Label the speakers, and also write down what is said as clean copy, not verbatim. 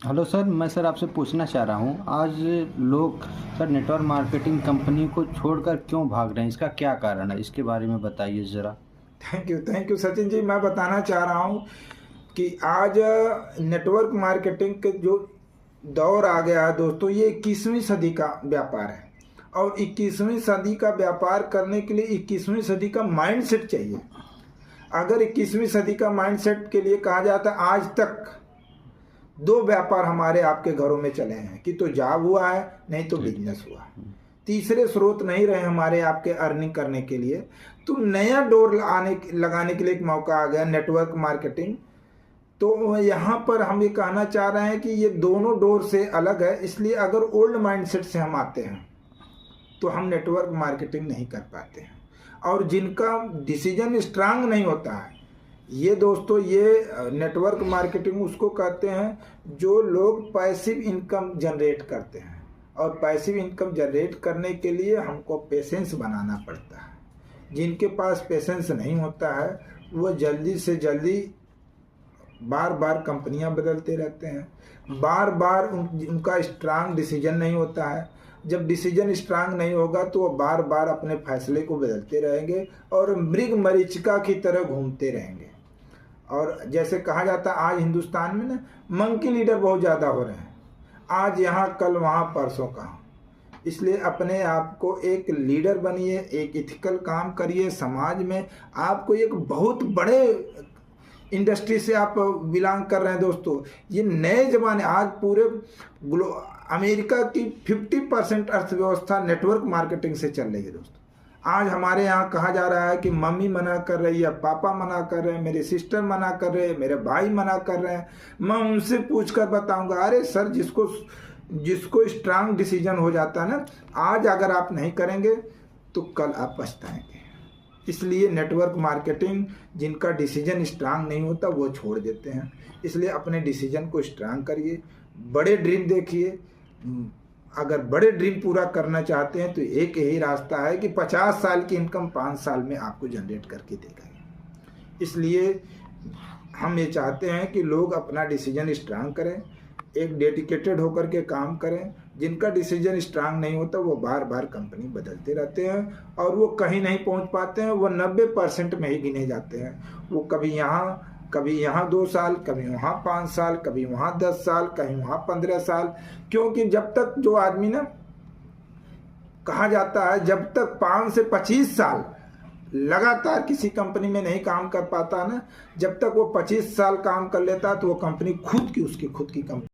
Speaker 1: Hello sir, मैं sir आपसे पूछना चाह रहा हूँ, आज लोग सर नेटवर्क मार्केटिंग कंपनी को छोड़कर क्यों भाग रहे हैं? इसका क्या कारण है? इसके बारे में बताइए ज़रा।
Speaker 2: Thank you Sachin ji. मैं बताना चाह रहा हूँ कि आज नेटवर्क मार्केटिंग के जो दौर आ गया है दोस्तों, ये 21वीं सदी का व्यापार है। और 21वीं सदी का व्यापार करने के लिए 21वीं सदी का माइंडसेट चाहिए। अगर 21वीं सदी का माइंडसेट के लिए कहा जाता, आज तक दो व्यापार हमारे आपके घरों में चले हैं कि तो जॉब हुआ है, नहीं तो
Speaker 1: ठीक।
Speaker 2: बिजनेस हुआ है। तीसरे स्रोत नहीं रहे हमारे आपके अर्निंग करने के लिए। तो नया डोर लगाने के लिए एक मौका आ गया, नेटवर्क मार्केटिंग। तो यहाँ पर हम ये कहना चाह रहे हैं कि ये दोनों डोर से अलग है। इसलिए अगर ओल्ड माइंडसेट से हम आते हैं तो हम नेटवर्क मार्केटिंग नहीं कर पाते हैं। और जिनका डिसीजन स्ट्रांग नहीं होता है, ये दोस्तों, ये नेटवर्क मार्केटिंग उसको कहते हैं जो लोग पैसिव इनकम जनरेट करते हैं। और पैसिव इनकम जनरेट करने के लिए हमको पेशेंस बनाना पड़ता है। जिनके पास पेशेंस नहीं होता है वो जल्दी से जल्दी बार बार कंपनियां बदलते रहते हैं। बार बार उनका स्ट्रांग डिसीजन नहीं होता है। जब डिसीजन स्ट्रांग नहीं होगा तो वो बार बार अपने फैसले को बदलते रहेंगे और मृग मरीचिका की तरह घूमते रहेंगे। और जैसे कहा जाता है आज हिंदुस्तान में ना, मंकी लीडर बहुत ज़्यादा हो रहे हैं। आज यहाँ कल वहाँ परसों कहाँ। इसलिए अपने आप को एक लीडर बनिए, एक इथिकल काम करिए। समाज में आपको एक बहुत बड़े इंडस्ट्री से आप बिलोंग कर रहे हैं दोस्तों। ये नए जमाने, आज पूरे अमेरिका की 50% अर्थव्यवस्था नेटवर्क मार्केटिंग से चल रही है दोस्तों। आज हमारे यहाँ कहा जा रहा है कि मम्मी मना कर रही है, पापा मना कर रहे हैं, मेरे सिस्टर मना कर रहे हैं, मेरे भाई मना कर रहे हैं। मैं उनसे पूछ कर बताऊँगा, अरे सर, जिसको जिसको स्ट्रांग डिसीजन हो जाता है ना, आज अगर आप नहीं करेंगे तो कल आप पछताएंगे। इसलिए नेटवर्क मार्केटिंग, जिनका डिसीजन स्ट्रांग नहीं होता वो छोड़ देते हैं। इसलिए अपने डिसीजन को स्ट्रांग करिए, बड़े ड्रीम देखिए। अगर बड़े ड्रीम पूरा करना चाहते हैं तो एक यही रास्ता है कि 50 साल की इनकम 5 साल में आपको जनरेट करके देगा। इसलिए हम ये चाहते हैं कि लोग अपना डिसीजन स्ट्रांग करें, एक डेडिकेटेड होकर के काम करें। जिनका डिसीजन स्ट्रांग नहीं होता वो बार बार कंपनी बदलते रहते हैं और वो कहीं नहीं पहुंच पाते हैं। वो 90% में ही गिने जाते हैं। वो कभी यहाँ 2 साल, कभी वहाँ 5 साल, कभी वहाँ 10 साल, कहीं वहाँ 15 साल। क्योंकि जब तक जो आदमी ना, कहा जाता है, जब तक 5 से 25 साल लगातार किसी कंपनी में नहीं काम कर पाता ना, जब तक वो 25 साल काम कर लेता है तो वो कंपनी उसकी खुद की कंपनी